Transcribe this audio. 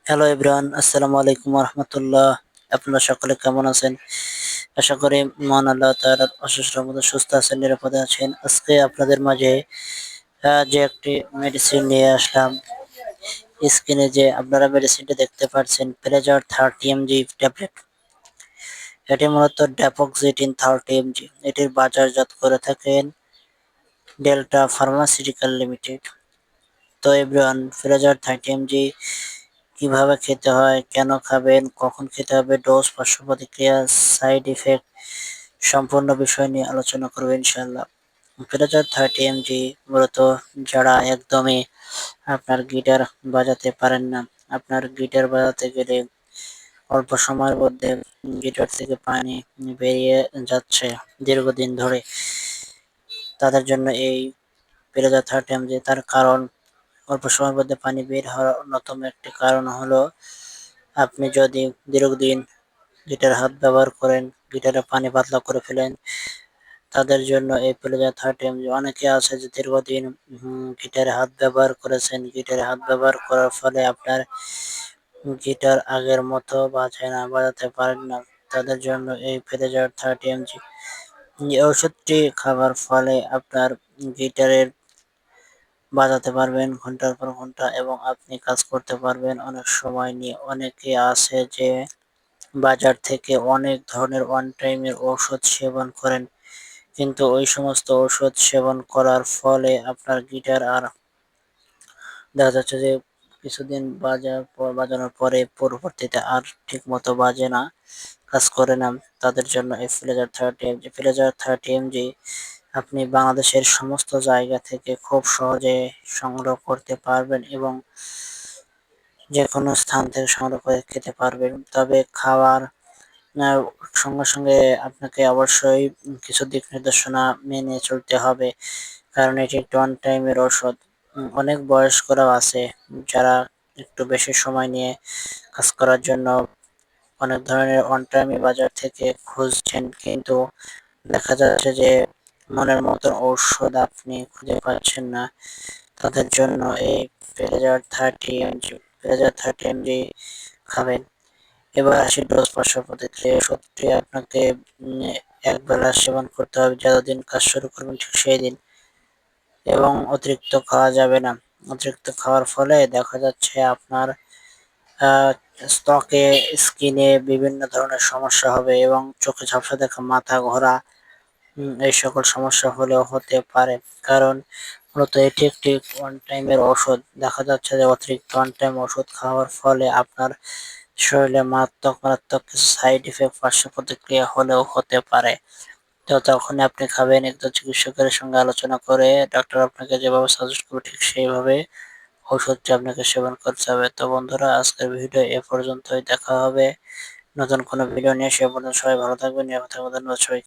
Hello everyone, আসসালামু আলাইকুম রহমতুল্লাহ। আপনারা সকলে কেমন আছেন? আশা করি মহান আল্লাহ তাআলার অশেষ রহমতে সুস্থ আছেন, নিরাপদে আছেন। আজকে আপনাদের মাঝে যে একটি মেডিসিন নিয়ে আসলাম। স্ক্রিনে যে আপনারা মেডিসিনটি দেখতে পাচ্ছেন, প্লেজার 30 mg ট্যাবলেট। এটি মূলত ড্যাপোক্সিডিন 30 mg। এটির বাজারজাত করে থাকেন ডেল্টা ফার্মাসিউটিক্যাল লিমিটেড। তো এভরিওয়ান, প্লেজার 30 mg কিভাবে খেতে হয়, কেন খাবেন, কখন খেতে হবে, ডোজ, পার্শ্ব প্রতিক্রিয়া, সাইড ইফেক্ট সম্পূর্ণ বিষয় নিয়ে আলোচনা করবো ইনশাআল্লাহ। প্লেজার 30 mg মূলত যারা একদমই আপনার গিটার বাজাতে পারেন না, আপনার গিটার বাজাতে গেলে অল্প সময়ের মধ্যে গিটার থেকে পানি বেরিয়ে যাচ্ছে দীর্ঘদিন ধরে, তাদের জন্য এই প্লেজার 30 mg। তার কারণ, অল্প সময়ের মধ্যে পানি বের হওয়ার অন্যতম একটি কারণ হলো আপনি যদি দীর্ঘদিন গিটার হাত ব্যবহার করেন, গিটারে পানি পাতলা করে ফেলেন, তাদের জন্য এই প্লেজার 30 mg। অনেকে আছে যে দীর্ঘদিন গিটারে হাত ব্যবহার করেছেন, গিটারে হাত ব্যবহার করার ফলে আপনার গিটার আগের মতো বাজে না, বাজাতে পারেন না, তাদের জন্য এই প্লেজার 30 mg। এই ওষুধটি খাবার ফলে আপনার গিটারের বাজাতে পারবেন ঘন্টার পর ঘন্টা এবং আপনি কাজ করতে পারবেন অনেক সময় নিয়ে। অনেকে আছে যে বাজার থেকে অনেক ধরনের ওয়ান টাইমের ঔষধ সেবন করেন, কিন্তু ওই সমস্ত ঔষধ সেবন করার ফলে আপনার গিটার আর দেখা যাচ্ছে যে কিছুদিন বাজানোর পরে পরবর্তীতে আর ঠিক মতো বাজে না, কাজ করে না। তাদের জন্য এই প্লেজার 30 mg আপনি বাংলাদেশের সমস্ত জায়গা থেকে খুব সহজে সংগ্রহ করতে পারবেন এবং যে কোনো স্থান থেকে সংগ্রহ করে খেতে পারবেন। তবে খাওয়ার আহ, সঙ্গে সঙ্গে আপনাকে অবশ্যই কিছু দিক নির্দেশনা মেনে চলতে হবে, কারণ এটি একটি ওয়ান টাইমের ওষুধ। অনেক বয়স্করাও আছে যারা একটু বেশি সময় নিয়ে কাজ করার জন্য অনেক ধরনের ওয়ান টাইমে বাজার থেকে খুঁজছেন, কিন্তু দেখা যাচ্ছে যে মনের মতন ঔষধ আপনি খুঁজে পাচ্ছেন না। তাদের জন্য এই প্লেজার 30 mg খাবেন। এবার আসি ডোজ, পার্শ্ব প্রতিক্রিয়া। ওষুধটি আপনাকে একবেলা সেবন করতে হবে, যতদিন কাজ শুরু করবেন ঠিক সেই দিন, এবং অতিরিক্ত খাওয়া যাবে না। অতিরিক্ত খাওয়ার ফলে দেখা যাচ্ছে আপনার আহ ত্বকে, স্কিনে বিভিন্ন ধরনের সমস্যা হবে এবং চোখে ঝাপসা দেখা, মাথা ঘোরা, এই সকল সমস্যা হলেও হতে পারে। কারণ মূলত এটি একটি ওয়ান টাইমের ওষুধ। দেখা যাচ্ছে যে অতিরিক্ত ওয়ান টাইম ওষুধ খাওয়ার ফলে আপনার শরীরে মারাত্মক মারাত্মক কিছু সাইড ইফেক্ট, পার্শ্ব প্রতিক্রিয়া হলেও হতে পারে। তো তখন আপনি খাবেন একজন চিকিৎসকের সঙ্গে আলোচনা করে। ডক্টর আপনাকে যেভাবে সাজেস্ট করবে ঠিক সেইভাবে ওষুধটি আপনাকে সেবন করতে হবে। তো বন্ধুরা, আজকের ভিডিও এ পর্যন্তই। দেখা হবে নতুন কোনো ভিডিও নিয়ে। সে পর্যন্ত সবাই ভালো থাকবেন, নিরাপদ থাকবেন। ধন্যবাদ সবাইকে।